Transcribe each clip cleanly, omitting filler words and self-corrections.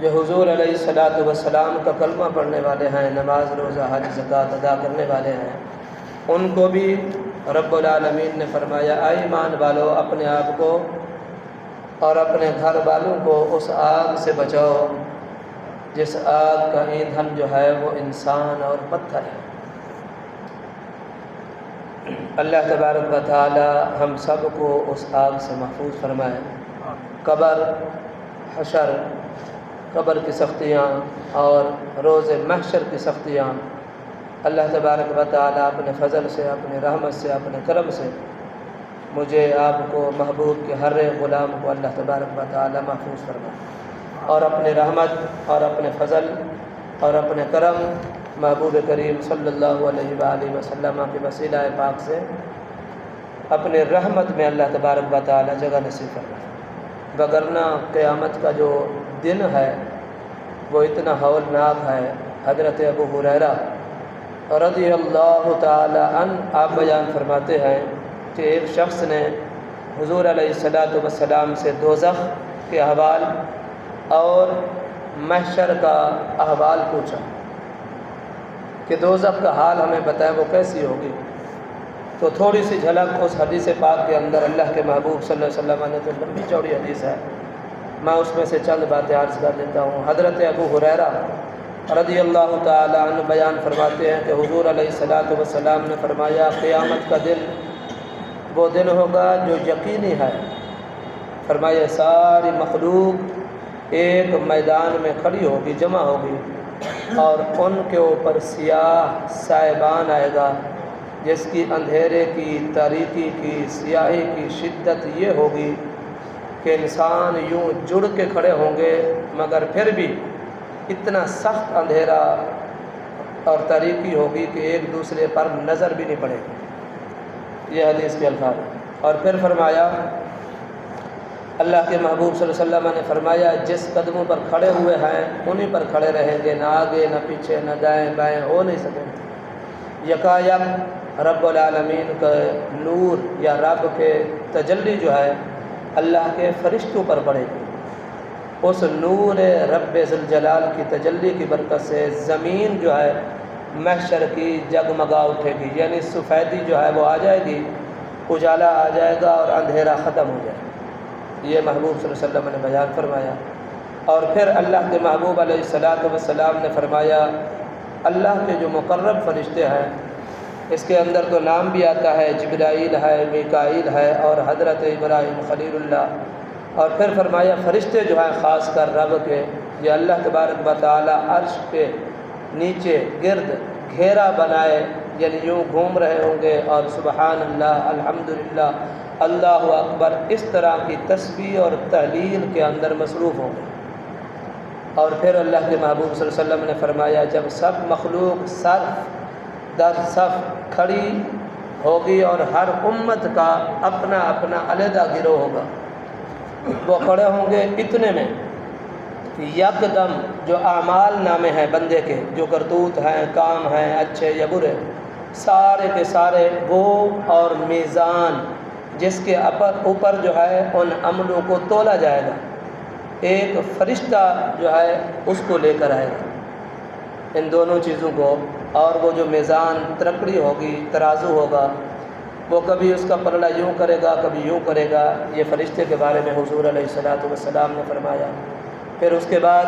جو حضور علیہ الصلوۃ والسلام کا کلمہ پڑھنے والے ہیں، نماز روزہ حج زکوٰۃ ادا کرنے والے ہیں، ان کو بھی رب العالمین نے فرمایا اے ایمان والو اپنے آپ کو اور اپنے گھر والوں کو اس آگ سے بچاؤ جس آگ کا ایندھن جو ہے وہ انسان اور پتھر ہے۔ اللہ تبارک و تعالی ہم سب کو اس آگ سے محفوظ فرمائے۔ قبر، حشر، قبر کی سختیاں اور روز محشر کی سختیاں اللہ تبارک و تعالی اپنے فضل سے، اپنے رحمت سے، اپنے کرم سے مجھے آپ کو، محبوب کے ہر ایک غلام کو اللہ تبارک و تعالی محفوظ فرمائے، اور اپنے رحمت اور اپنے فضل اور اپنے کرم محبوب کریم صلی اللہ علیہ وآلہ وسلم کے وسیلہ پاک سے اپنے رحمت میں اللہ تبارک و تعالی جگہ نصیب فرمائے۔ وگرنہ قیامت کا جو دن ہے وہ اتنا ہولناک ہے۔ حضرت ابو ہریرہ رضی اللہ تعالی عنہ آپ بیان فرماتے ہیں کہ ایک شخص نے حضور علیہ الصلوۃ والسلام سے دوزخ کے احوال اور محشر کا احوال پوچھا کہ دوزخ کا حال ہمیں بتائیں وہ کیسی ہوگی۔ تو تھوڑی سی جھلک اس حدیث پاک کے اندر اللہ کے محبوب صلی اللہ علیہ وسلم نے، تو لمبی چوڑی حدیث ہے، میں اس میں سے چند باتیں عرض کر دیتا ہوں۔ حضرت ابو ہریرہ رضی اللہ تعالی عنہ بیان فرماتے ہیں کہ حضور علیہ الصلوۃ والسلام نے فرمایا قیامت کا دن وہ دن ہوگا جو یقینی ہے۔ فرمایا ساری مخلوق ایک میدان میں کھڑی ہوگی، جمع ہوگی، اور ان کے اوپر سیاہ سائبان آئے گا جس کی اندھیرے کی، تاریکی کی، سیاہی کی شدت یہ ہوگی کہ انسان یوں جڑ کے کھڑے ہوں گے، مگر پھر بھی اتنا سخت اندھیرا اور تاریکی ہوگی کہ ایک دوسرے پر نظر بھی نہیں پڑے گی۔ یہ حدیث کے الفاظ ہیں۔ اور پھر فرمایا اللہ کے محبوب صلی اللہ علیہ وسلم نے فرمایا جس قدموں پر کھڑے ہوئے ہیں انہی پر کھڑے رہیں گے، نہ آگے نہ پیچھے، نہ دائیں بائیں ہو نہیں سکیں گے۔ یکایک رب العالمین کا نور یا رب کے تجلی جو ہے اللہ کے فرشتوں پر پڑے گی۔ اس نور رب ذوالجلال کی تجلی کی برکت سے زمین جو ہے محشر کی جگمگا اٹھے گی، یعنی سفیدی جو ہے وہ آ جائے گی، اجالا آ جائے گا اور اندھیرا ختم ہو جائے گا۔ یہ محبوب صلی اللہ علیہ وسلم نے بیان فرمایا۔ اور پھر اللہ کے محبوب علیہ الصلوۃ والسلام نے فرمایا اللہ کے جو مقرب فرشتے ہیں اس کے اندر تو نام بھی آتا ہے، جبرائیل ہے، میکائیل ہے اور حضرت ابراہیم خلیل اللہ۔ اور پھر فرمایا فرشتے جو ہیں خاص کر رب کے، یہ اللہ تبارک و تعالی عرش کے نیچے گرد گھیرا بنائے، یعنی یوں گھوم رہے ہوں گے اور سبحان اللہ، الحمدللہ، اللہ اکبر اس طرح کی تسبیح اور تہلیل کے اندر مصروف ہوں گے۔ اور پھر اللہ کے محبوب صلی اللہ علیہ وسلم نے فرمایا جب سب مخلوق صف در صف کھڑی ہوگی اور ہر امت کا اپنا اپنا علیحدہ گروہ ہوگا، وہ کھڑے ہوں گے اتنے میں یکدم جو اعمال نامے ہیں بندے کے، جو کرتوت ہیں، کام ہیں اچھے یا برے، سارے کے سارے وہ اور میزان جس کے اوپر جو ہے ان عملوں کو تولا جائے گا، ایک فرشتہ جو ہے اس کو لے کر آئے گا ان دونوں چیزوں کو۔ اور وہ جو میزان ترکڑی ہوگی، ترازو ہوگا، وہ کبھی اس کا پلڑا یوں کرے گا، کبھی یوں کرے گا۔ یہ فرشتے کے بارے میں حضور علیہ الصلوۃ والسلام نے فرمایا۔ پھر اس کے بعد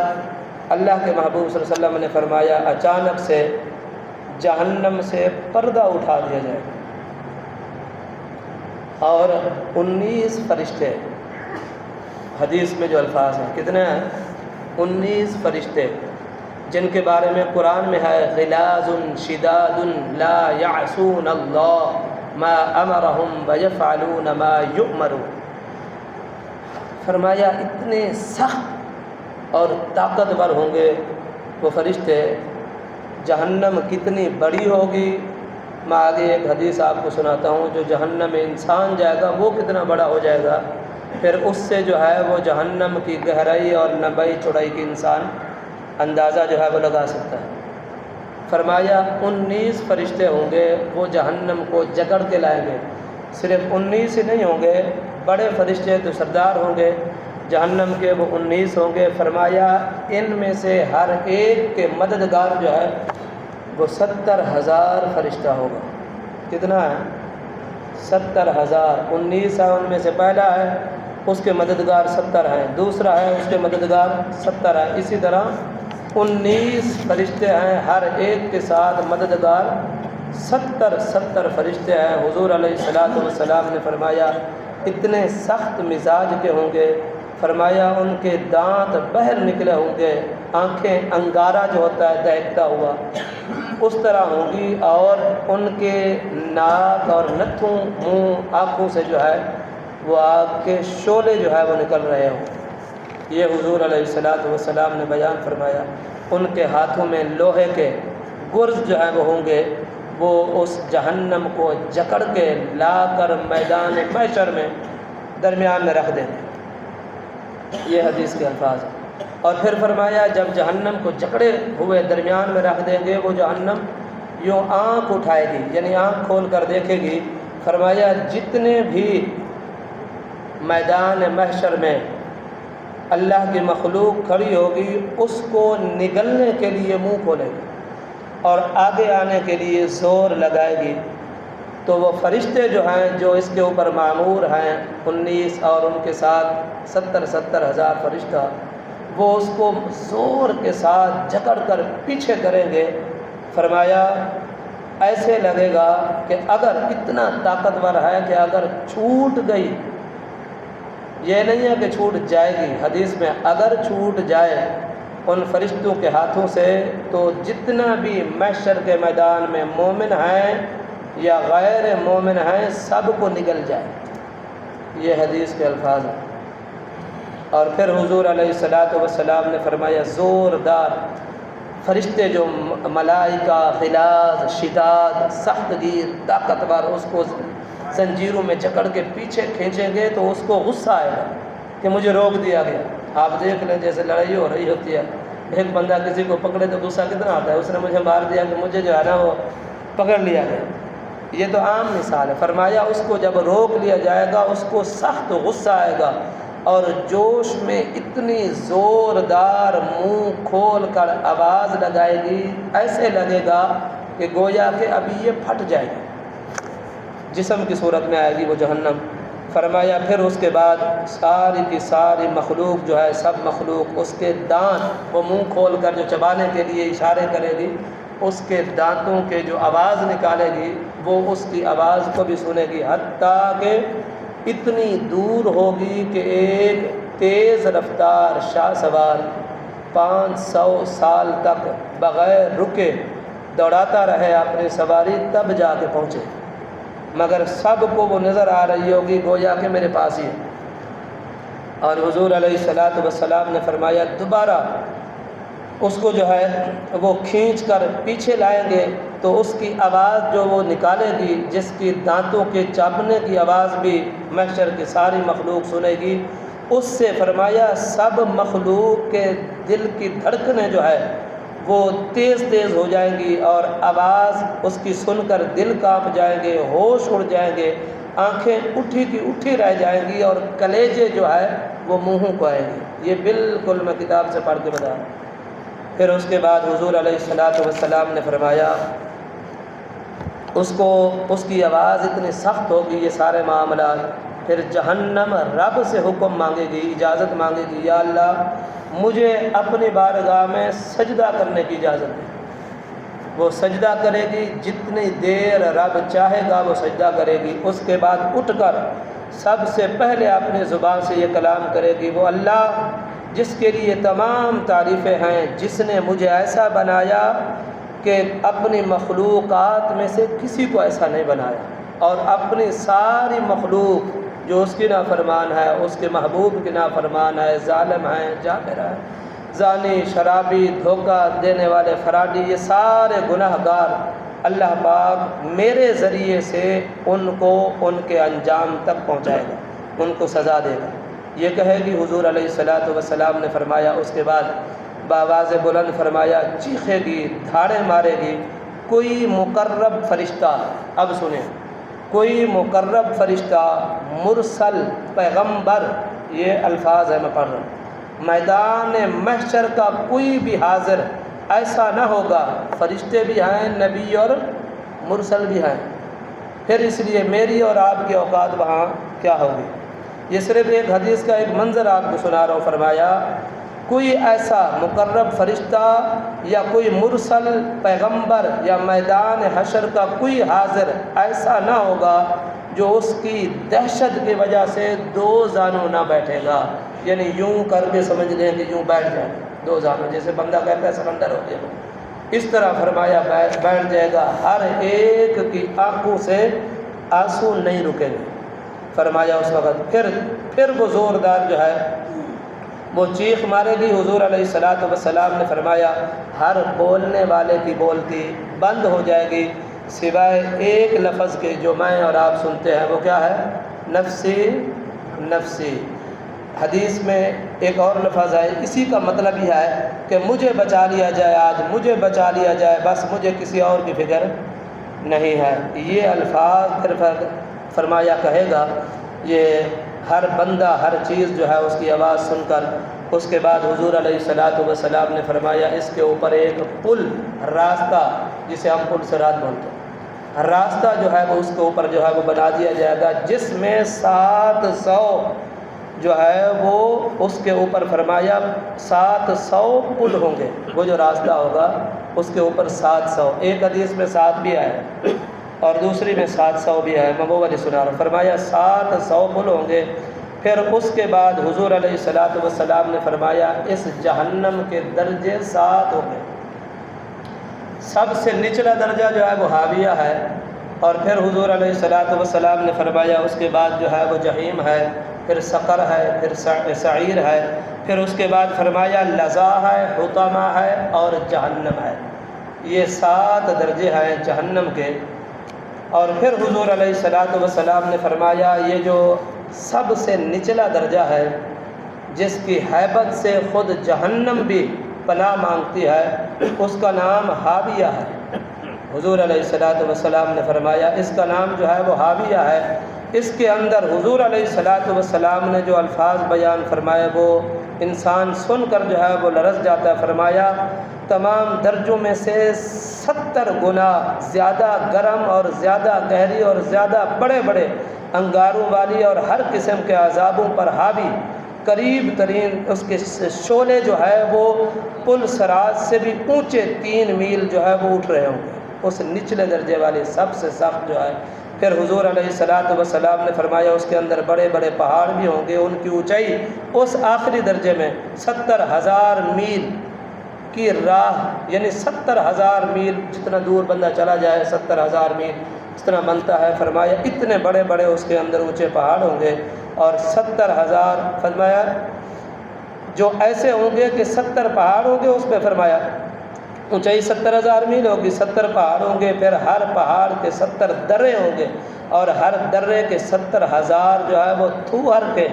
اللہ کے محبوب صلی اللہ علیہ وسلم نے فرمایا اچانک سے جہنم سے پردہ اٹھا دیا جائے گا اور 19 فرشتے، حدیث میں جو الفاظ ہیں کتنے ہیں؟ 19 فرشتے، جن کے بارے میں قرآن میں ہے غلاظ شداد لا یعصون اللہ ما امرہم ویفعلون ما یؤمرون۔ فرمایا اتنے سخت اور طاقتور ہوں گے وہ فرشتے۔ جہنم کتنی بڑی ہوگی، میں آگے ایک حدیث آپ کو سناتا ہوں، جو جہنم میں انسان جائے گا وہ کتنا بڑا ہو جائے گا، پھر اس سے جو ہے وہ جہنم کی گہرائی اور لمبائی چوڑائی کی انسان اندازہ جو ہے وہ لگا سکتا ہے۔ فرمایا 19 فرشتے ہوں گے، وہ جہنم کو جکڑ کے لائیں گے۔ صرف 19 ہی نہیں ہوں گے، بڑے فرشتے تو سردار ہوں گے، جہنم کے وہ 19 ہوں گے. فرمایا ان میں سے ہر ایک کے مددگار جو ہے وہ 70,000 فرشتہ ہوگا. کتنا ہے؟ 70,000. 19 ہے، ان میں سے پہلا ہے اس کے مددگار 70 ہیں، دوسرا ہے اس کے مددگار 70 ہیں. اسی طرح 19 فرشتے ہیں، ہر ایک کے ساتھ مددگار 70 فرشتے ہیں. حضور علیہ السلام نے فرمایا اتنے سخت مزاج کے ہوں گے. فرمایا ان کے دانت باہر نکلے ہوں گے، آنکھیں انگارہ جو ہوتا ہے دہکتا ہوا اس طرح ہوں گی، اور ان کے ناک اور نتھوں منہ آنکھوں سے جو ہے وہ آگ کے شعلے جو ہے وہ نکل رہے ہوں. یہ حضور علیہ السلام نے بیان فرمایا. ان کے ہاتھوں میں لوہے کے گرز جو ہے وہ ہوں گے، وہ اس جہنم کو جکڑ کے لا کر میدان محشر میں درمیان میں رکھ دیں گے. یہ حدیث کے الفاظ ہیں. اور پھر فرمایا جب جہنم کو جکڑے ہوئے درمیان میں رکھ دیں گے، وہ جہنم یوں آنکھ اٹھائے گی، یعنی آنکھ کھول کر دیکھے گی. فرمایا جتنے بھی میدان محشر میں اللہ کی مخلوق کھڑی ہوگی اس کو نگلنے کے لیے منہ کھولے گی اور آگے آنے کے لیے زور لگائے گی. تو وہ فرشتے جو ہیں جو اس کے اوپر معمور ہیں 19 اور ان کے ساتھ 70,000 فرشتہ، وہ اس کو زور کے ساتھ جکڑ کر پیچھے کریں گے. فرمایا ایسے لگے گا کہ اگر اتنا طاقتور ہے کہ اگر چھوٹ گئی، یہ نہیں ہے کہ چھوٹ جائے گی، حدیث میں اگر چھوٹ جائے ان فرشتوں کے ہاتھوں سے تو جتنا بھی محشر کے میدان میں مومن ہیں یا غیر مومن ہیں سب کو نگل جائے. یہ حدیث کے الفاظ ہیں. اور پھر حضور علیہ السلام نے فرمایا زوردار فرشتے جو ملائکہ غلاظ شداد سخت گیر طاقتور اس کو زنجیروں میں جکڑ کے پیچھے کھینچیں گے تو اس کو غصہ آئے گا کہ مجھے روک دیا گیا. آپ دیکھ لیں جیسے لڑائی ہو رہی ہوتی ہے، ایک بندہ کسی کو پکڑے تو غصہ کتنا آتا ہے، اس نے مجھے مار دیا کہ مجھے جو ہے نا وہ پکڑ لیا گیا. یہ تو عام مثال ہے. فرمایا اس کو جب روک لیا جائے گا اس کو سخت غصہ آئے گا اور جوش میں اتنی زوردار منہ کھول کر آواز لگائے گی، ایسے لگے گا کہ گویا کہ ابھی یہ پھٹ جائے گی، جسم کی صورت میں آئے گی وہ جہنم. فرمایا پھر اس کے بعد ساری کی ساری مخلوق جو ہے سب مخلوق اس کے دانت، وہ منہ کھول کر جو چبانے کے لیے اشارے کرے گی، اس کے دانتوں کے جو آواز نکالے گی وہ اس کی آواز کو بھی سنے گی، حتیٰ کہ اتنی دور ہوگی کہ ایک تیز رفتار شاہ سوار 500 سال تک بغیر رکے دوڑاتا رہے اپنی سواری تب جا کے پہنچے، مگر سب کو وہ نظر آ رہی ہوگی گویا کہ میرے پاس ہی ہے. اور حضور علیہ السلام نے فرمایا دوبارہ اس کو جو ہے وہ کھینچ کر پیچھے لائیں گے تو اس کی آواز جو وہ نکالے گی، جس کی دانتوں کے چابنے کی آواز بھی محشر کی ساری مخلوق سنے گی، اس سے فرمایا سب مخلوق کے دل کی دھڑکنیں جو ہے وہ تیز تیز ہو جائیں گی اور آواز اس کی سن کر دل کانپ جائیں گے، ہوش اڑ جائیں گے، آنکھیں اٹھی کی اٹھی رہ جائیں گی اور کلیجے جو ہے وہ منہوں کو آئیں گے. یہ بالکل میں کتاب سے پڑھ کے بتا رہا ہوں. پھر اس کے بعد حضور علیہ السلام نے فرمایا اس کی آواز اتنی سخت ہوگی، یہ سارے معاملات. پھر جہنم رب سے حکم مانگے گی، اجازت مانگے گی، یا اللہ مجھے اپنی بارگاہ میں سجدہ کرنے کی اجازت دے. وہ سجدہ کرے گی، جتنی دیر رب چاہے گا وہ سجدہ کرے گی. اس کے بعد اٹھ کر سب سے پہلے اپنی زبان سے یہ کلام کرے گی، وہ اللہ جس کے لیے تمام تعریفیں ہیں، جس نے مجھے ایسا بنایا کہ اپنی مخلوقات میں سے کسی کو ایسا نہیں بنایا، اور اپنی ساری مخلوق جو اس کی نافرمان ہے، اس کے محبوب کی نافرمان ہے، ظالم ہیں، جابر ہیں، زانی، شرابی، دھوکہ دینے والے، فراڈی، یہ سارے گناہ گار، اللہ پاک میرے ذریعے سے ان کو ان کے انجام تک پہنچائے گا، ان کو سزا دے گا. یہ کہے گی حضور علیہ السلام نے فرمایا. اس کے بعد بآواز بلند فرمایا چیخے گی، دھاڑے مارے گی، کوئی مقرب فرشتہ، اب سنیں، کوئی مقرب فرشتہ، مرسل پیغمبر یہ الفاظ ہیں میں پڑھ رہا ہوں، میدان محشر کا کوئی بھی حاضر ایسا نہ ہوگا، فرشتے بھی ہیں، نبی اور مرسل بھی ہیں، پھر اس لیے میری اور آپ کی اوقات وہاں کیا ہوگی۔ یہ صرف ایک حدیث کا ایک منظر آپ کو سنا رہا ہوں۔ فرمایا کوئی ایسا مقرب فرشتہ یا کوئی مرسل پیغمبر یا میدان حشر کا کوئی حاضر ایسا نہ ہوگا جو اس کی دہشت کی وجہ سے دو زانوں نہ بیٹھے گا، یعنی یوں کر کے سمجھ لیں کہ یوں بیٹھ جائے دو زانوں، جیسے بندہ کہتا ہے سرنڈر ہو گیا، اس طرح فرمایا بیٹھ جائے گا، ہر ایک کی آنکھوں سے آنسو نہیں رکیں گے۔ فرمایا اس وقت پھر وہ زوردار جو ہے وہ چیخ مارے گی۔ حضور علیہ السلام نے فرمایا ہر بولنے والے کی بولتی بند ہو جائے گی سوائے ایک لفظ کے جو میں اور آپ سنتے ہیں، وہ کیا ہے؟ نفسی نفسی۔ حدیث میں ایک اور لفظ ہے، اسی کا مطلب یہ ہے کہ مجھے بچا لیا جائے، آج مجھے بچا لیا جائے، بس مجھے کسی اور کی فکر نہیں ہے۔ یہ الفاظ پھر فرمایا کہے گا، یہ ہر بندہ ہر چیز جو ہے اس کی آواز سن کر، اس کے بعد حضور علیہ السلام نے فرمایا اس کے اوپر ایک پل، راستہ جسے ہم پل صراط بولتے ہیں، راستہ جو ہے وہ اس کے اوپر جو ہے وہ بنا دیا جائے گا، جس میں 700 جو ہے وہ اس کے اوپر فرمایا 700 پل ہوں گے۔ وہ جو راستہ ہوگا اس کے اوپر 700، ایک حدیث میں 7 بھی آئے اور دوسری میں 700 بھی ہے، میں وہ والی سنا رہا ہوں۔ فرمایا 700 پل ہوں گے۔ پھر اس کے بعد حضور علیہ السلام نے فرمایا اس جہنم کے درجے 7 ہوں گے۔ سب سے نچلا درجہ جو ہے وہ حاویہ ہے، اور پھر حضور علیہ السلام نے فرمایا اس کے بعد جو ہے وہ جہیم ہے، پھر سقر ہے، پھر سعیر ہے، پھر اس کے بعد فرمایا لظا ہے، حطمہ ہے اور جہنم ہے۔ یہ 7 درجے ہیں جہنم کے۔ اور پھر حضور علیہ السلام نے فرمایا یہ جو سب سے نچلا درجہ ہے، جس کی ہیبت سے خود جہنم بھی پناہ مانگتی ہے، اس کا نام حاویہ ہے۔ حضور علیہ السلام نے فرمایا اس کا نام جو ہے وہ حاویہ ہے۔ اس کے اندر حضور علیہ السلام نے جو الفاظ بیان فرمائے وہ انسان سن کر جو ہے وہ لرز جاتا ہے۔ فرمایا تمام درجوں میں سے 70 گنا زیادہ گرم اور زیادہ گہری اور زیادہ بڑے بڑے انگاروں والی اور ہر قسم کے عذابوں پر حاوی، قریب ترین اس کے شعلے جو ہے وہ پل صراط سے بھی اونچے 3 میل جو ہے وہ اٹھ رہے ہوں گے، اس نچلے درجے والی سب سے سخت جو ہے۔ پھر حضور علیہ السلام نے فرمایا اس کے اندر بڑے بڑے پہاڑ بھی ہوں گے، ان کی اونچائی اس آخری درجے میں 70,000 میل کی راہ، یعنی 70,000 میل جتنا دور بندہ چلا جائے 70,000 میل اس طرح بنتا ہے۔ فرمایا اتنے بڑے بڑے اس کے اندر اونچے پہاڑ ہوں گے، اور 70,000 فرمایا جو ایسے ہوں گے کہ 70 پہاڑ ہوں گے، اس پہ فرمایا اونچائی 70,000 میل ہوگی، 70 پہاڑ ہوں گے، پھر ہر پہاڑ کے 70 درے ہوں گے، اور ہر درے کے 70,000 جو ہے وہ تھوہر کے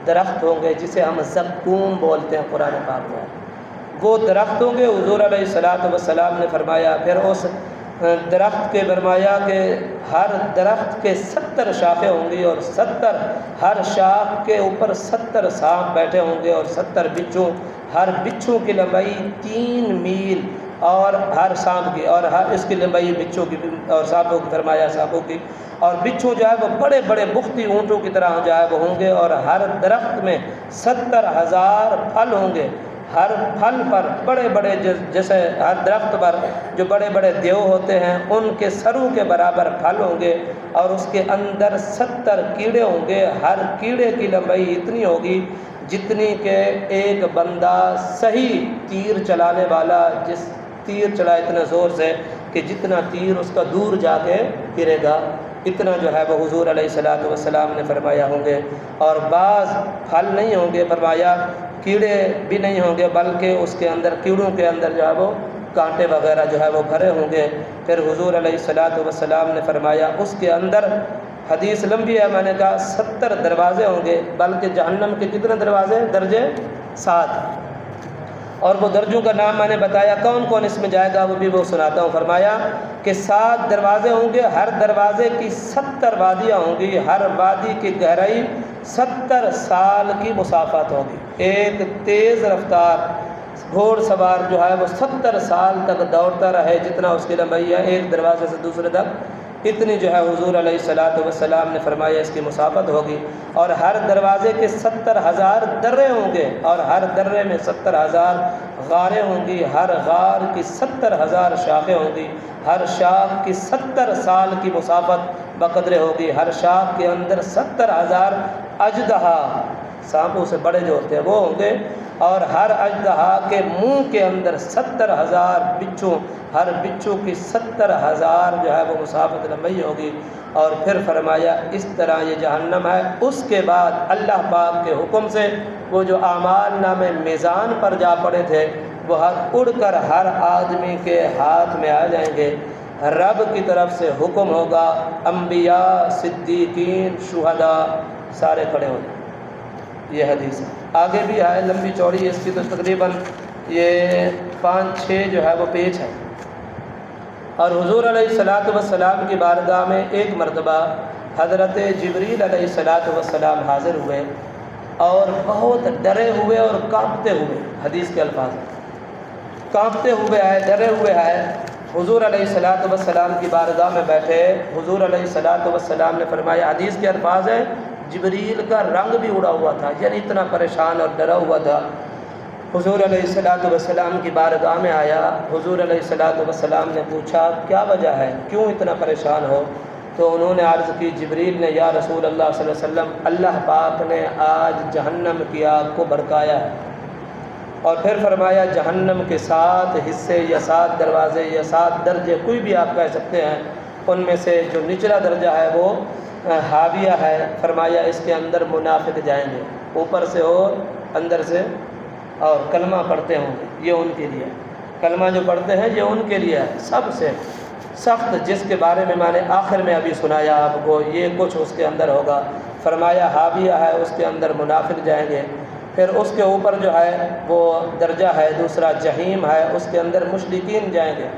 درخت ہوں گے، جسے ہم زقوم بولتے ہیں قرآن پاک میں، وہ درخت ہوں گے۔ حضور علیہ السلام نے فرمایا پھر اس درخت کے فرمایا کہ ہر درخت کے 70 شاخیں ہوں گی، اور 70 ہر شاخ کے اوپر 70 سانپ بیٹھے ہوں گے، اور 70 بچھو، ہر بچھو کی لمبائی 3 میل، اور ہر سانپ کی، اور ہر اس کی لمبائی بچھو کی اور سانپوں کی، فرمایا سانپوں کی، اور بچھو جو ہے وہ بڑے بڑے بختی اونٹوں کی طرح جو ہے وہ ہوں گے، اور ہر درخت میں 70,000 پھل ہوں گے، ہر پھل پر بڑے بڑے جیسے ہر درخت پر جو بڑے بڑے دیو ہوتے ہیں ان کے سروں کے برابر پھل ہوں گے، اور اس کے اندر 70 کیڑے ہوں گے، ہر کیڑے کی لمبائی اتنی ہوگی جتنی کہ ایک بندہ صحیح تیر چلانے والا جس تیر چلائے اتنا زور سے کہ جتنا تیر اس کا دور جا کے گرے گا، اتنا جو ہے وہ حضور علیہ السلام نے فرمایا ہوں گے۔ اور بعض پھل نہیں ہوں گے، فرمایا کیڑے بھی نہیں ہوں گے، بلکہ اس کے اندر کیڑوں کے اندر جو ہے وہ کانٹے وغیرہ جو ہے وہ بھرے ہوں گے۔ پھر حضور علیہ السلام نے فرمایا اس کے اندر، حدیث لمبی ہے، میں نے کہا 70 دروازے ہوں گے، بلکہ جہنم کے کتنے دروازے؟ درجے 7، اور وہ درجوں کا نام میں نے بتایا کون کون اس میں جائے گا، وہ بھی وہ سناتا ہوں۔ فرمایا کہ 7 دروازے ہوں گے، ہر دروازے کی 70 وادیاں ہوں گی، ہر وادی کی گہرائی 70 سال کی مسافت ہوگی۔ ایک تیز رفتار گھوڑ سوار جو ہے وہ 70 سال تک دوڑتا رہے، جتنا اس کی لمبائی ہے ایک دروازے سے دوسرے تک، اتنی جو ہے حضور علیہ السلام نے فرمایا اس کی مسافت ہوگی۔ اور ہر دروازے کے 70,000 درے ہوں گے، اور ہر درے میں 70,000 غاریں ہوں گی، ہر غار کی 70,000 شاخیں ہوں گی، ہر شاخ کی 70 سال کی مسافت بقدرے ہوگی، ہر شاخ کے اندر 70,000 اژدہا، سانپوں سے بڑے جو ہوتے ہیں وہ ہوں گے، اور ہر اژدہا کے منہ کے اندر 70,000 بچھو، ہر بچھو کی 70,000 جو ہے وہ مسافت لمبی ہوگی۔ اور پھر فرمایا اس طرح یہ جہنم ہے۔ اس کے بعد اللہ پاک کے حکم سے وہ جو اعمال نامے میزان پر جا پڑے تھے وہ اڑ کر ہر آدمی کے ہاتھ میں آ جائیں گے۔ رب کی طرف سے حکم ہوگا، انبیاء، صدیقین، شہداء سارے کھڑے ہو جائیں۔ یہ حدیث ہے، آگے بھی ہے، لمبی چوڑی اس کی تو تقریباً یہ 5-6 جو ہے وہ پیج ہے۔ اور حضور علیہ السلام کی بارگاہ میں ایک مرتبہ حضرت جبریل علیہ السلام حاضر ہوئے اور بہت ڈرے ہوئے اور کانپتے ہوئے، حدیث کے الفاظ کانپتے ہوئے آئے، ڈرے ہوئے آئے، حضور علیہ السلام کی بارگاہ میں بیٹھے۔ حضور علیہ السلام نے فرمایا، حدیث کے الفاظ ہیں، جبریل کا رنگ بھی اڑا ہوا تھا، یعنی اتنا پریشان اور ڈرا ہوا تھا۔ حضور علیہ السلام کی بارگاہ میں آیا، حضور علیہ السلام نے پوچھا کیا وجہ ہے، کیوں اتنا پریشان ہو؟ تو انہوں نے عرض کی، جبریل نے، یا رسول اللہ صلی اللہ علیہ وسلم، اللہ پاک نے آج جہنم کی آگ کو بھڑکایا ہے۔ اور پھر فرمایا جہنم کے 7 حصے یا 7 دروازے یا 7 درجے کوئی بھی آپ کہہ سکتے ہیں، ان میں سے جو نچلا درجہ ہے وہ حاویہ ہے۔ فرمایا اس کے اندر منافق جائیں گے، اوپر سے اور اندر سے، اور کلمہ پڑھتے ہوں گے، یہ ان کے لیے، کلمہ جو پڑھتے ہیں یہ ان کے لیے ہے۔ سب سے سخت جس کے بارے میں میں نے آخر میں ابھی سنایا آپ کو، یہ کچھ اس کے اندر ہوگا۔ فرمایا حاویہ ہے، اس کے اندر منافق جائیں گے۔ پھر اس کے اوپر جو ہے وہ درجہ ہے دوسرا، جہیم ہے، اس کے اندر مشرکین جائیں گے۔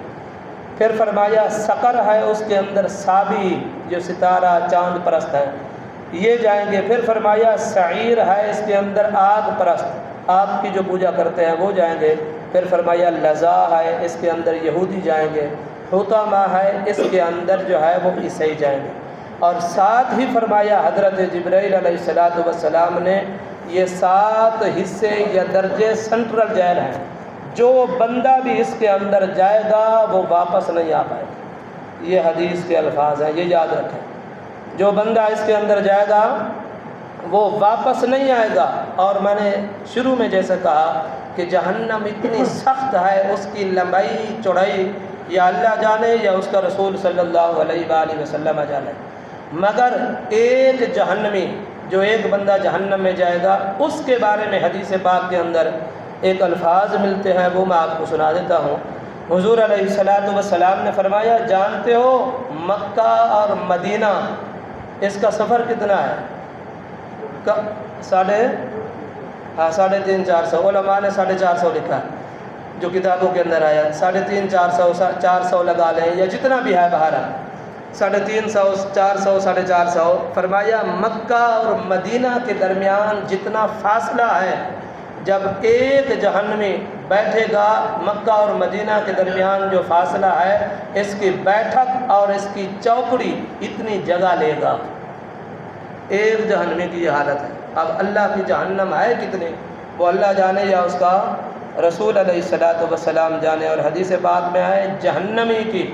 پھر فرمایا سقر ہے، اس کے اندر سابی جو ستارہ چاند پرست ہیں یہ جائیں گے۔ پھر فرمایا سعیر ہے، اس کے اندر آگ پرست، آگ کی جو پوجا کرتے ہیں وہ جائیں گے۔ پھر فرمایا لظا ہے، اس کے اندر یہودی جائیں گے۔ حطامہ ہے، اس کے اندر جو ہے وہ عیسائی جائیں گے۔ اور ساتھ ہی فرمایا حضرت جبرائیل علیہ السلام نے، یہ 7 حصے یا درجے سنٹرل جیل ہیں، جو بندہ بھی اس کے اندر جائے گا وہ واپس نہیں آ پائے گا۔ یہ حدیث کے الفاظ ہیں، یہ یاد رکھیں، جو بندہ اس کے اندر جائے گا وہ واپس نہیں آئے گا۔ اور میں نے شروع میں جیسے کہا کہ جہنم اتنی سخت ہے، اس کی لمبائی چوڑائی یا اللہ جانے یا اس کا رسول صلی اللہ علیہ وآلہ وسلم جانے، مگر ایک جہنمی، جو ایک بندہ جہنم میں جائے گا، اس کے بارے میں حدیث پاک کے اندر ایک الفاظ ملتے ہیں، وہ میں آپ کو سنا دیتا ہوں۔ حضور علیہ السلام نے فرمایا، جانتے ہو مکہ اور مدینہ اس کا سفر کتنا ہے؟ 350-400، علماء نے 450 لکھا ہے، جو کتابوں کے اندر آیا 350-400 400 لگا لیں یا جتنا بھی ہے، بہرحال 350 400 450۔ فرمایا مکہ اور مدینہ کے درمیان جتنا فاصلہ ہے، جب ایک جہنمی بیٹھے گا، مکہ اور مدینہ کے درمیان جو فاصلہ ہے، اس کی بیٹھک اور اس کی چوکڑی اتنی جگہ لے گا۔ ایک جہنمی کی یہ حالت ہے۔ اب اللہ کی جہنم ہے کتنی، وہ اللہ جانے یا اس کا رسول علیہ السلام جانے۔ اور حدیث پاک میں ہے، جہنمی کی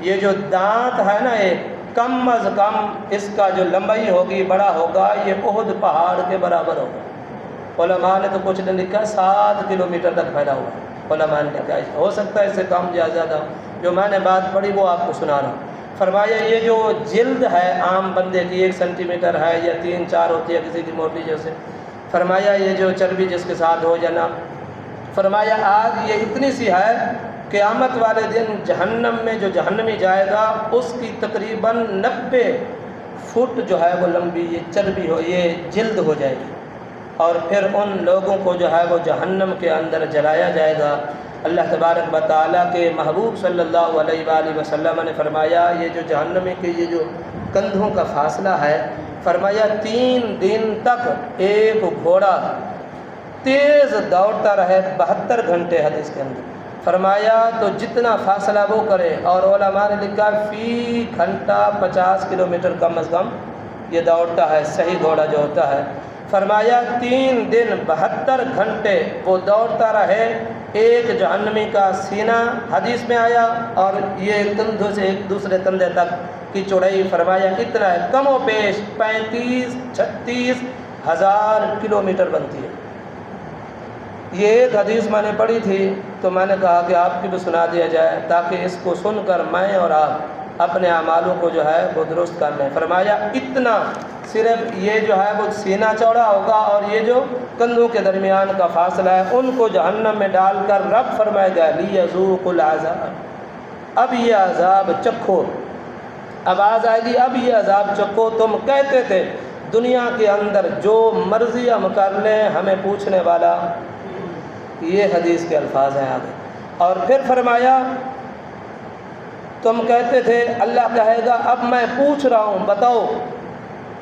یہ جو دانت ہے نا، ایک کم از کم اس کا جو لمبائی ہوگی، بڑا ہوگا، یہ احد پہاڑ کے برابر ہوگا۔ علماء نے تو کچھ نے لکھا 7 کلومیٹر تک پھیلا ہوا، علماء نے لکھا، ہو سکتا ہے اس سے کم یا زیادہ، جو میں نے بات پڑھی وہ آپ کو سنا رہا ہوں۔ فرمایا یہ جو جلد ہے عام بندے کی 1 سینٹی میٹر ہے یا 3-4 ہوتی ہے کسی کی موٹی جیسے، فرمایا یہ جو چربی جس کے ساتھ ہو جانا، فرمایا آگ یہ اتنی سی ہے، قیامت والے دن جہنم میں جو جہنمی جائے گا اس کی تقریباً 90 فٹ جو ہے وہ لمبی یہ چربی ہو، یہ جلد ہو جائے گی۔ اور پھر ان لوگوں کو جو ہے وہ جہنم کے اندر جلایا جائے گا۔ اللہ تبارک و تعالیٰ کے محبوب صلی اللہ علیہ وآلہ وسلم نے فرمایا یہ جو جہنمی کے یہ جو کندھوں کا فاصلہ ہے، فرمایا 3 دن تک ایک گھوڑا تیز دوڑتا رہے 72 گھنٹے، حدیث کے اندر فرمایا تو جتنا فاصلہ وہ کرے، اور علماء نے لکھا فی گھنٹہ 50 کلومیٹر کم از کم یہ دوڑتا ہے صحیح گھوڑا جو ہوتا ہے۔ فرمایا 3 دن 72 گھنٹے وہ دوڑتا رہے، ایک جہنمی کا سینہ حدیث میں آیا اور یہ کندھوں سے ایک دوسرے کندھے تک کی چوڑائی فرمایا اتنا ہے، کم و بیش 35-36 ہزار کلومیٹر بنتی ہے۔ یہ ایک حدیث میں نے پڑھی تھی تو میں نے کہا کہ آپ کی بھی سنا دیا جائے تاکہ اس کو سن کر میں اور آپ اپنے اعمالوں کو جو ہے وہ درست کر لیں۔ فرمایا اتنا صرف یہ جو ہے وہ سینہ چوڑا ہوگا اور یہ جو کندھوں کے درمیان کا فاصلہ ہے، ان کو جہنم میں ڈال کر رب فرمائے گا لیذوقوا العذاب، اب یہ عذاب چکھو، آواز آئے گی اب یہ عذاب چکھو، تم کہتے تھے دنیا کے اندر جو مرضی ہم کر لیں ہمیں پوچھنے والا، یہ حدیث کے الفاظ ہیں آگے۔ اور پھر فرمایا تم کہتے تھے، اللہ کہے گا اب میں پوچھ رہا ہوں بتاؤ،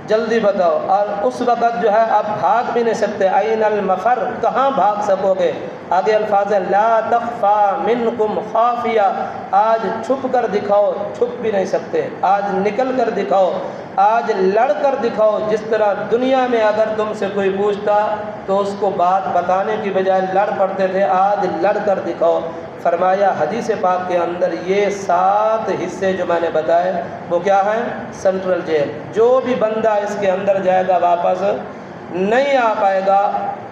جلدی بتاؤ، اور اس وقت جو ہے اب بھاگ بھی نہیں سکتے، این المفر، کہاں بھاگ سکو گے؟ آگے الفاظ ہے لا تخفا منکم خافیہ، آج چھپ کر دکھاؤ، چھپ بھی نہیں سکتے، آج نکل کر دکھاؤ، آج لڑ کر دکھاؤ۔ جس طرح دنیا میں اگر تم سے کوئی پوچھتا تو اس کو بات بتانے کی بجائے لڑ پڑتے تھے، آج لڑ کر دکھاؤ۔ فرمایا حدیث پاک کے اندر یہ 7 حصے جو میں نے بتائے وہ کیا ہیں؟ سینٹرل جیل، جو بھی بندہ اس کے اندر جائے گا واپس نہیں آ پائے گا،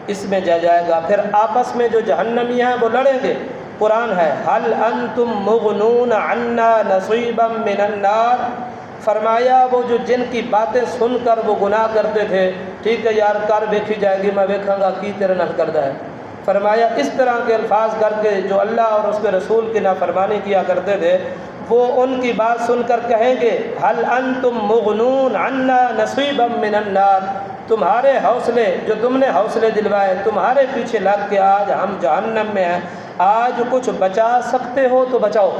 اس میں جائے گا۔ پھر آپس میں جو جہنمی ہیں وہ لڑیں گے، قرآن ہے حل انتم مغنون عنا نصیبا من النار، فرمایا وہ جو جن کی باتیں سن کر وہ گناہ کرتے تھے، ٹھیک ہے یار کر دیکھی جائے گی، میں دیکھوں گا کی تیرے نال کردہ ہے، فرمایا اس طرح کے الفاظ کر کے جو اللہ اور اس کے رسول کی نافرمانی کیا کرتے تھے وہ ان کی بات سن کر کہیں گے حل انتم مغنون عنا نصیبا من النار، تمہارے حوصلے جو تم نے حوصلے دلوائے تمہارے پیچھے لگ کے آج ہم جہنم میں ہیں، آج کچھ بچا سکتے ہو تو بچاؤ۔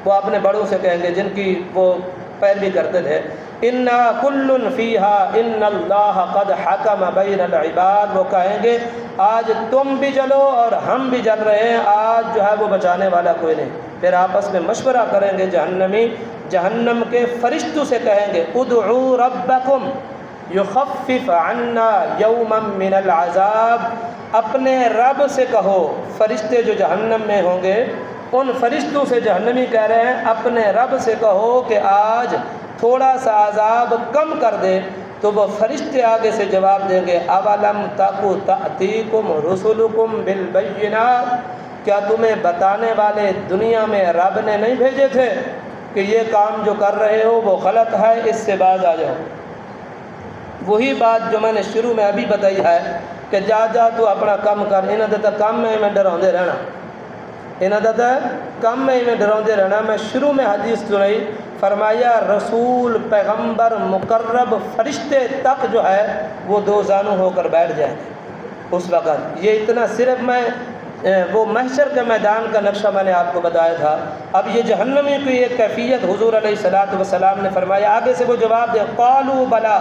وہ اپنے بڑوں سے کہیں گے جن کی وہ پیروی کرتے تھے، انا کل فیہا ان اللہ قد حکم بین العباد، وہ کہیں گے آج تم بھی جلو اور ہم بھی جل رہے ہیں، آج جو ہے وہ بچانے والا کوئی نہیں۔ پھر آپس میں مشورہ کریں گے جہنمی، جہنم کے فرشتوں سے کہیں گے ادعوا ربکم یخفف عنا یوما من العذاب، اپنے رب سے کہو، فرشتے جو جہنم میں ہوں گے ان فرشتوں سے جہنمی کہہ رہے ہیں اپنے رب سے کہو کہ آج تھوڑا سا عذاب کم کر دے، تو وہ فرشتے آگے سے جواب دیں گے اولم تکو تأتیکم رسلکم بالبینات، کیا تمہیں بتانے والے دنیا میں رب نے نہیں بھیجے تھے کہ یہ کام جو کر رہے ہو وہ غلط ہے، اس سے باز آ جاؤ۔ وہی بات جو میں نے شروع میں ابھی بتائی ہے کہ جا تو اپنا کام کر، انہاں دے کام میں ڈراؤندے رہنا، انہاں دے کام میں ڈراؤندے رہنا۔ میں شروع میں حدیث سنائی، فرمایا رسول پیغمبر مقرب فرشتے تک جو ہے وہ 2 زانو ہو کر بیٹھ جائیں گے اس وقت۔ یہ اتنا صرف میں وہ محشر کے میدان کا نقشہ میں نے آپ کو بتایا تھا۔ اب یہ جہنمی کی ایک کیفیت حضور علیہ الصلوۃ والسلام نے فرمایا، آگے سے وہ جواب دے قالوا بلا،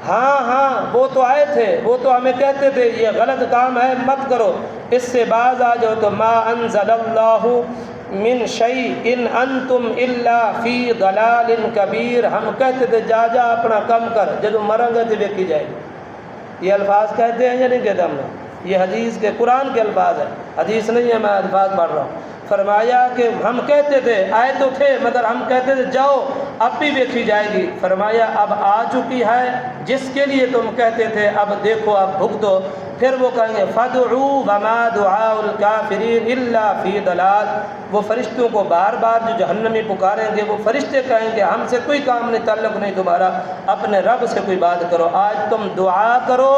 ہاں وہ تو آئے تھے، وہ تو ہمیں کہتے تھے یہ غلط کام ہے مت کرو، اس سے باز آ جاؤ۔ تو ما انزل اللہ من شیء ان انتم الا فی ضلال کبیر، ہم کہتے تھے جا اپنا کام کر، جب مریں گے تو دیکھی جائے گی۔ یہ الفاظ کہتے ہیں یا نہیں کہتے ہم نے؟ یہ حدیث کے قرآن کے الفاظ ہیں، حدیث نہیں ہے، میں الفاظ پڑھ رہا ہوں۔ فرمایا کہ ہم کہتے تھے، آئے تو تھے مگر ہم کہتے تھے جاؤ اب بھی دیکھی جائے گی، فرمایا اب آ چکی ہے جس کے لیے تم کہتے تھے، اب دیکھو اب بھگتو۔ پھر وہ کہیں گے فادعوا وما دعاء الکافرین الا فی ضلال، وہ فرشتوں کو بار بار جو جہنمی پکاریں گے وہ فرشتے کہیں گے ہم سے کوئی کام نہیں، تعلق نہیں تمہارا، اپنے رب سے کوئی بات کرو، آج تم دعا کرو،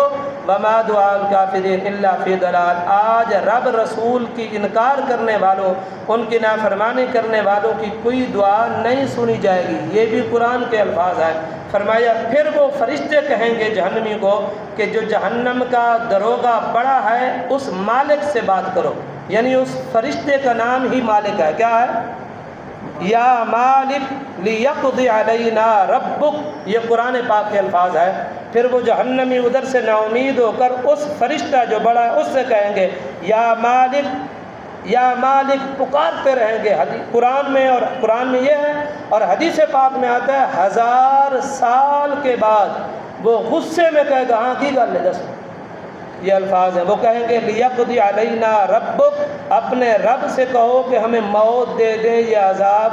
وما دعاء الکافرین الا فی ضلال، آج رب رسول کی انکار کرنے والوں، ان کی نافرمانی کرنے والوں کی کوئی دعا نہیں سنی جائے گی۔ یہ بھی قرآن کے الفاظ ہیں۔ فرمایا پھر وہ فرشتے کہیں گے جہنمی کو کہ جو جہنم کا دروغہ بڑا ہے اس مالک سے بات کرو، یعنی اس فرشتے کا نام ہی مالک ہے. کیا ہے؟ یا مالک لیقضی علینا ربک، یہ قرآن پاک کے الفاظ ہے. پھر وہ جہنمی ادھر سے نا امید ہو کر اس فرشتہ جو بڑا ہے اس سے کہیں گے یا مالک یا مالک، پکارتے رہیں گے. قرآن میں یہ ہے اور حدیث پاک میں آتا ہے 1000 سال کے بعد وہ غصے میں کہے گا ہاں کی گل ہے دس، یہ الفاظ ہیں. وہ کہیں گے لیقضی علینا ربک، اپنے رب سے کہو کہ ہمیں موت دے دے، یہ عذاب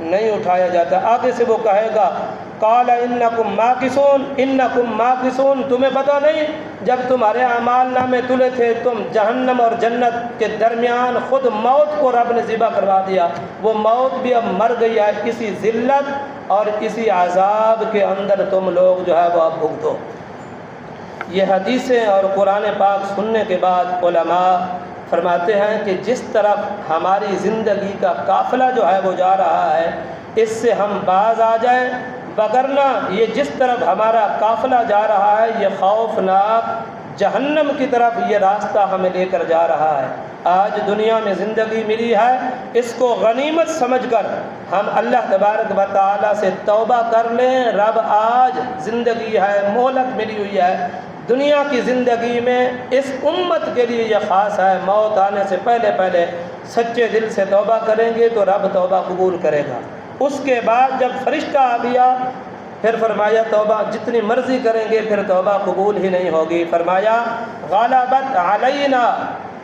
نہیں اٹھایا جاتا. آگے سے وہ کہے گا قال انکم ماکثون، تمہیں پتہ نہیں جب تمہارے اعمال نامے تلے تھے تم جہنم اور جنت کے درمیان خود موت کو رب نے ذبح کروا دیا. وہ موت بھی اب مر گئی ہے، کسی ذلت اور کسی عذاب کے اندر تم لوگ جو ہے وہ اب بھگتو. یہ حدیثیں اور قرآن پاک سننے کے بعد علماء فرماتے ہیں کہ جس طرف ہماری زندگی کا قافلہ جو ہے وہ جا رہا ہے اس سے ہم باز آ جائیں، وگرنہ یہ جس طرف ہمارا قافلہ جا رہا ہے یہ خوفناک جہنم کی طرف یہ راستہ ہمیں لے کر جا رہا ہے. آج دنیا میں زندگی ملی ہے، اس کو غنیمت سمجھ کر ہم اللہ تبارک و تعالیٰ سے توبہ کر لیں. رب آج زندگی ہے، مہلت ملی ہوئی ہے دنیا کی زندگی میں، اس امت کے لیے یہ خاص ہے. موت آنے سے پہلے سچے دل سے توبہ کریں گے تو رب توبہ قبول کرے گا. اس کے بعد جب فرشتہ آ گیا پھر فرمایا توبہ جتنی مرضی کریں گے پھر توبہ قبول ہی نہیں ہوگی. فرمایا غلبت علینا،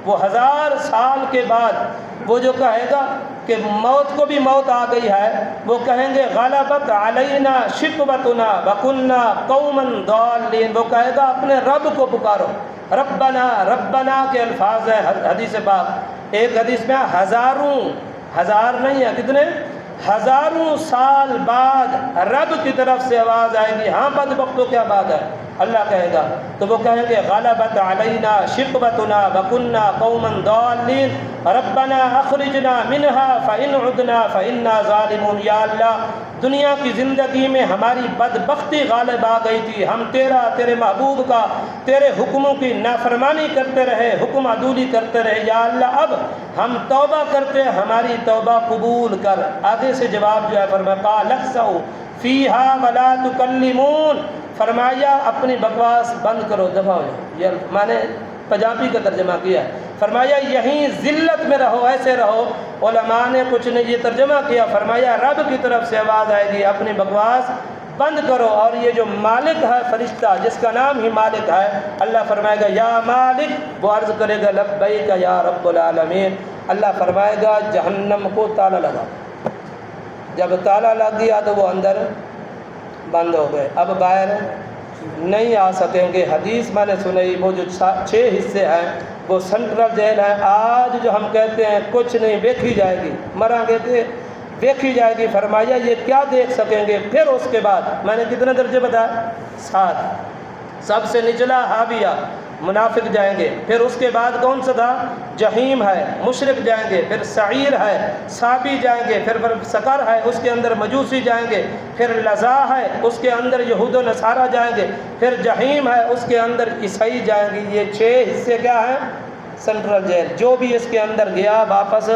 وہ 1000 سال کے بعد وہ جو کہے گا کہ موت کو بھی موت آ گئی ہے، وہ کہیں گے غلبت علینا شقوتنا وکنا قوما ضالین. وہ کہے گا اپنے رب کو پکارو، ربنا کے الفاظ ہیں حدیث پاک. ایک حدیث میں ہزار نہیں ہے، کتنے 1000 سال بعد رب کی طرف سے آواز آئے گی ہاں بدبختو کیا بات ہے. اللہ کہے گا تو وہ کہیں گے غلبت علینا شقوتنا وکنا قوما ضالین ربنا اخرجنا منها فإن عدنا فإنا ظالمون. یا اللہ دنیا کی زندگی میں ہماری بدبختی غالب آ گئی تھی، ہم تیرے محبوب کا تیرے حکموں کی نافرمانی کرتے رہے، حکم عدولی کرتے رہے. یا اللہ اب ہم توبہ کرتے، ہماری توبہ قبول کر. آگے سے جواب جو ہے فرمایا قال اخسؤ فیہا ولا تکلمون، فرمایا اپنی بکواس بند کرو، دفع ہو جاؤ. یہ میں نے پنجابی کا ترجمہ کیا ہے. فرمایا یہیں ذلت میں رہو، ایسے رہو. علماء نے کچھ نے یہ ترجمہ کیا، فرمایا رب کی طرف سے آواز آئے گی اپنی بکواس بند کرو. اور یہ جو مالک ہے فرشتہ جس کا نام ہی مالک ہے، اللہ فرمائے گا یا مالک، وہ عرض کرے گا لبیک یا رب العالمین. اللہ فرمائے گا جہنم کو تالا لگا. جب تالا لگ گیا تو وہ اندر بند ہو گئے، اب باہر نہیں آ سکیں گے. حدیث میں نے سنی وہ جو 6 حصے ہیں وہ سینٹرل جیل ہے. آج جو ہم کہتے ہیں کچھ نہیں ویکھی جائے گی، مرا گئے تھے ویکھی جائے گی. فرمایا یہ کیا دیکھ سکیں گے. پھر اس کے بعد میں نے کتنے درجے بتایا؟ 7. سب سے نچلا حاویہ، منافق جائیں گے. پھر اس کے بعد کون سا تھا؟ جہیم ہے، مشرک جائیں گے. پھر سعیر ہے، صابی جائیں گے. پھر سقر ہے، اس کے اندر مجوسی جائیں گے. پھر لظا ہے، اس کے اندر یہود و نصارہ جائیں گے. پھر جہیم ہے، اس کے اندر عیسائی جائیں گے. یہ 6 حصے کیا ہیں؟ Central jail. جو بھی اس کے اندر گیا واپس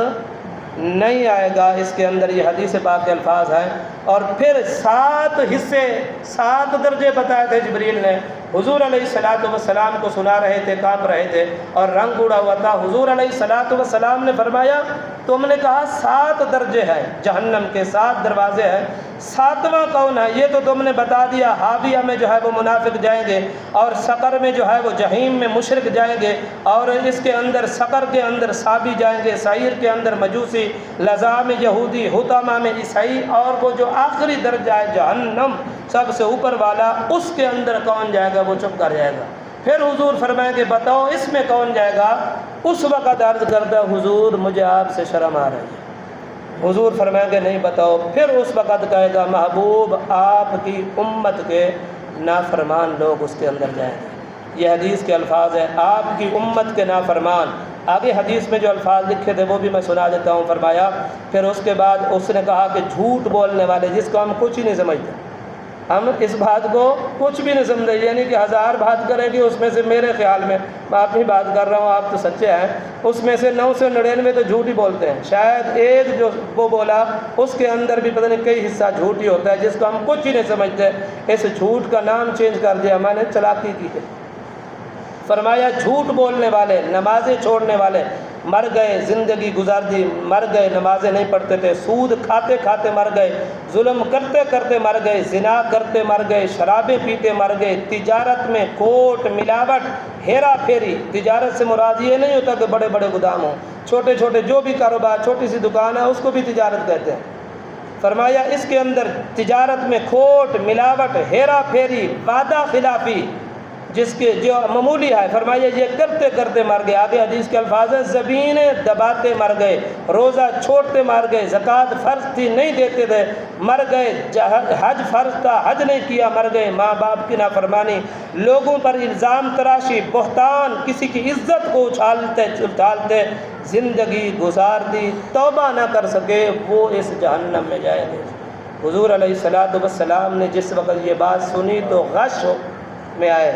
نہیں آئے گا. اس کے اندر یہ حدیث پاک کے الفاظ ہیں. اور پھر 7 حصے 7 درجے بتائے تھے جبریل نے. حضور علیہ الصلوۃ والسلام کو سنا رہے تھے، کانپ رہے تھے اور رنگ اڑا ہوا تھا. حضور علیہ الصلوۃ والسلام نے فرمایا تم نے کہا 7 درجے ہیں جہنم کے، 7 دروازے ہیں، 7واں کون ہے؟ یہ تو تم نے بتا دیا. حاویہ میں جو ہے وہ منافق جائیں گے، اور سقر میں جو ہے وہ جہیم میں مشرک جائیں گے، اور اس کے اندر سقر کے اندر صابی جائیں گے، سعیر کے اندر مجوسی، لظا میں یہودی، حطامہ میں عیسائی، اور وہ جو آخری درجہ ہے جہنم سب سے اوپر والا، اس کے اندر کون جائے گا؟ وہ چپ کر جائے گا. پھر حضور فرمائیں گے بتاؤ اس میں کون جائے گا؟ اس وقت عرض کردہ حضور مجھے آپ سے شرم آ رہی ہے. حضور فرمائیں گے نہیں بتاؤ. پھر اس وقت کہے گا محبوب آپ کی امت کے نافرمان لوگ اس کے اندر جائیں گے. یہ حدیث کے الفاظ ہیں، آپ کی امت کے نافرمان. آگے حدیث میں جو الفاظ لکھے تھے وہ بھی میں سنا دیتا ہوں. فرمایا پھر اس کے بعد اس نے کہا کہ جھوٹ بولنے والے، جس کو ہم کچھ ہی نہیں سمجھتے، ہم اس بات کو کچھ بھی نہیں سمجھے، یعنی کہ 1000 بات کریں گے، اس میں سے میرے خیال میں اپنی بات کر رہا ہوں، آپ تو سچے ہیں، اس میں سے 999 تو جھوٹ ہی بولتے ہیں، شاید ایک جو وہ بولا اس کے اندر بھی پتہ نہیں کئی حصہ جھوٹ ہی ہوتا ہے، جس کو ہم کچھ ہی نہیں سمجھتے۔ اس جھوٹ کا نام چینج کر دیا میں نے چلاکی کی ہے۔ فرمایا جھوٹ بولنے والے، نمازیں چھوڑنے والے مر گئے، زندگی گزار دی، مر گئے، نمازیں نہیں پڑھتے تھے، سود کھاتے کھاتے مر گئے، ظلم کرتے کرتے مر گئے، زنا کرتے مر گئے، شرابیں پیتے مر گئے، تجارت میں کھوٹ ملاوٹ ہیرا پھیری۔ تجارت سے مراد یہ نہیں ہوتا کہ بڑے بڑے گودام ہوں، چھوٹے چھوٹے جو بھی کاروبار، چھوٹی سی دکان ہے اس کو بھی تجارت کہتے ہیں۔ فرمایا اس کے اندر تجارت میں کھوٹ ملاوٹ ہیرا پھیری وعدہ خلافی جس کے جو معمولی ہے، فرمایا یہ کرتے کرتے مر گئے۔ آگے حدیث کے الفاظ ہیں زمینیں دباتے مر گئے، روزہ چھوڑتے مر گئے، زکوٰۃ فرض تھی نہیں دیتے تھے مر گئے، حج فرض تھا حج نہیں کیا مر گئے، ماں باپ کی نافرمانی، لوگوں پر الزام تراشی، بہتان، کسی کی عزت کو اچھالتے زندگی گزار دی، توبہ نہ کر سکے وہ اس جہنم میں جائیں گے۔ حضور علیہ الصلوۃ والسلام نے جس وقت یہ بات سنی تو غش میں آئے،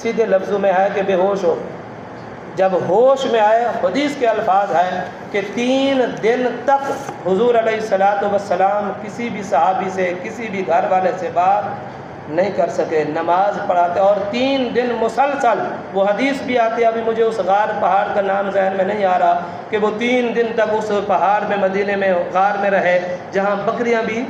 سیدھے لفظوں میں ہے کہ بے ہوش ہو۔ جب ہوش میں آئے، حدیث کے الفاظ ہیں کہ 3 دن تک حضور علیہ الصلوۃ والسلام کسی بھی صحابی سے، کسی بھی گھر والے سے بات نہیں کر سکے، نماز پڑھاتے، اور 3 دن مسلسل، وہ حدیث بھی آتی ہے، ابھی مجھے اس غار پہاڑ کا نام ذہن میں نہیں آ رہا، کہ وہ 3 دن تک اس پہاڑ میں، مدینے میں غار میں رہے جہاں بکریاں بھی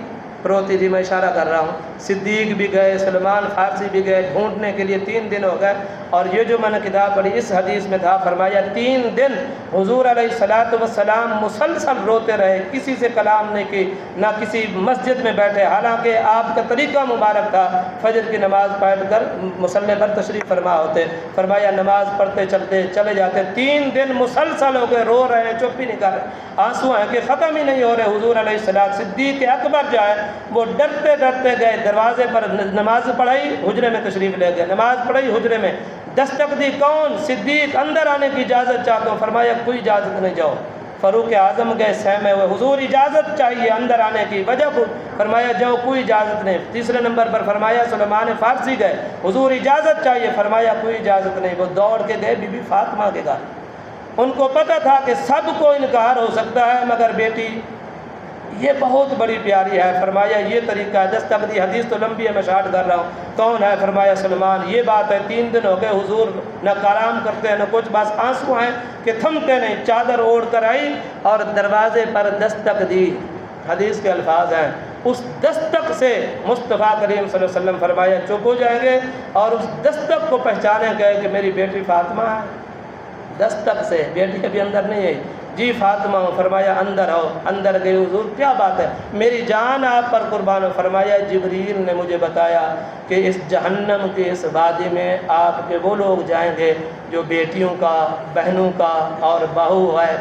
پروتی تھی، میں اشارہ کر رہا ہوں۔ صدیق بھی گئے، سلمان فارسی بھی گئے، ڈھونڈنے کے لیے 3 دن ہو گئے۔ اور یہ جو میں نے کتاب پڑھی اس حدیث میں تھا، فرمایا 3 دن حضور علیہ الصلوۃ والسلام مسلسل روتے رہے، کسی سے کلام نہیں کی، نہ کسی مسجد میں بیٹھے، حالانکہ آپ کا طریقہ مبارک تھا، فجر کی نماز پڑھ کر مصلی پر تشریف فرما ہوتے، فرمایا نماز پڑھتے چلے جاتے، 3 دن مسلسل ہو گئے، رو رہے ہیں، چپ ہی نہیں کر رہے، آنسو ہیں کہ ختم ہی نہیں ہو رہے۔ حضور علیہ الصلوۃ، صدیق اکبر جو ہے وہ ڈرتے ڈرتے گئے، دروازے پر نماز پڑھائی، حجرے میں تشریف لے گئے، نماز پڑھائی، حجرے میں دستک دی، کون؟ صدیق، اندر آنے کی اجازت چاہتا ہوں، فرمایا کوئی اجازت نہیں، جاؤ۔ فاروق اعظم گئے سہمے ہوئے، حضور اجازت چاہیے اندر آنے کی، وجہ فرمایا جاؤ، کوئی اجازت نہیں۔ تیسرے نمبر پر فرمایا سلمان فارسی گئے، حضور اجازت چاہیے، فرمایا کوئی اجازت نہیں۔ وہ دوڑ کے گئے بی بی فاطمہ کے گھر، ان کو پتہ تھا کہ سب کو انکار ہو سکتا ہے مگر بیٹی یہ بہت بڑی پیاری ہے، فرمایا یہ طریقہ ہے، دستک دی، حدیث تو لمبی ہے، میں شارٹ کر رہا ہوں، کون ہے؟ فرمایا سلمان، یہ بات ہے، 3 دن ہو گئے حضور نہ کلام کرتے ہیں نہ کچھ، بس آنسو ہیں کہ تھمتے نہیں، چادر اوڑھ کر آئی اور دروازے پر دستک دی، حدیث کے الفاظ ہیں، اس دستک سے مصطفیٰ کریم صلی اللہ علیہ وسلم فرمایا چپ ہو جائیں گے، اور اس دستک کو پہچانے گئے کہ میری بیٹی فاطمہ ہے، دستک سے، بیٹی ابھی اندر نہیں ہے، جی فاطمہ ہوں، فرمایا اندر آؤ، اندر گئے، حضور کیا بات ہے، میری جان آپ پر قربان ہو، فرمایا جبریل نے مجھے بتایا کہ اس جہنم کے اس وادی میں آپ کے وہ لوگ جائیں گے جو بیٹیوں کا، بہنوں کا، اور بہو ہے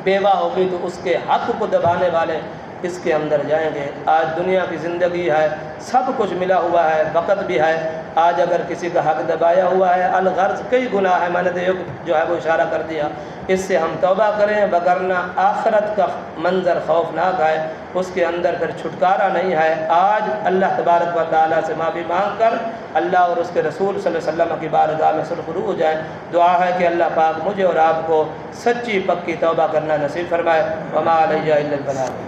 بیوہ ہوگی تو اس کے حق کو دبانے والے اس کے اندر جائیں گے۔ آج دنیا کی زندگی ہے، سب کچھ ملا ہوا ہے، وقت بھی ہے، آج اگر کسی کا حق دبایا ہوا ہے، الغرض کئی گناہ ہے، میں نے تو ایک جو ہے وہ اشارہ کر دیا، اس سے ہم توبہ کریں، وگرنہ آخرت کا منظر خوفناک ہے، اس کے اندر پھر چھٹکارا نہیں ہے۔ آج اللہ تبارک و تعالیٰ سے معافی مانگ کر اللہ اور اس کے رسول صلی اللہ علیہ وسلم کی بارگاہ میں سرخرو ہو جائیں۔ دعا ہے کہ اللہ پاک مجھے اور آپ کو سچی پکی توبہ کرنا نصیب فرمائے۔ وما علیہ الا البلاغ۔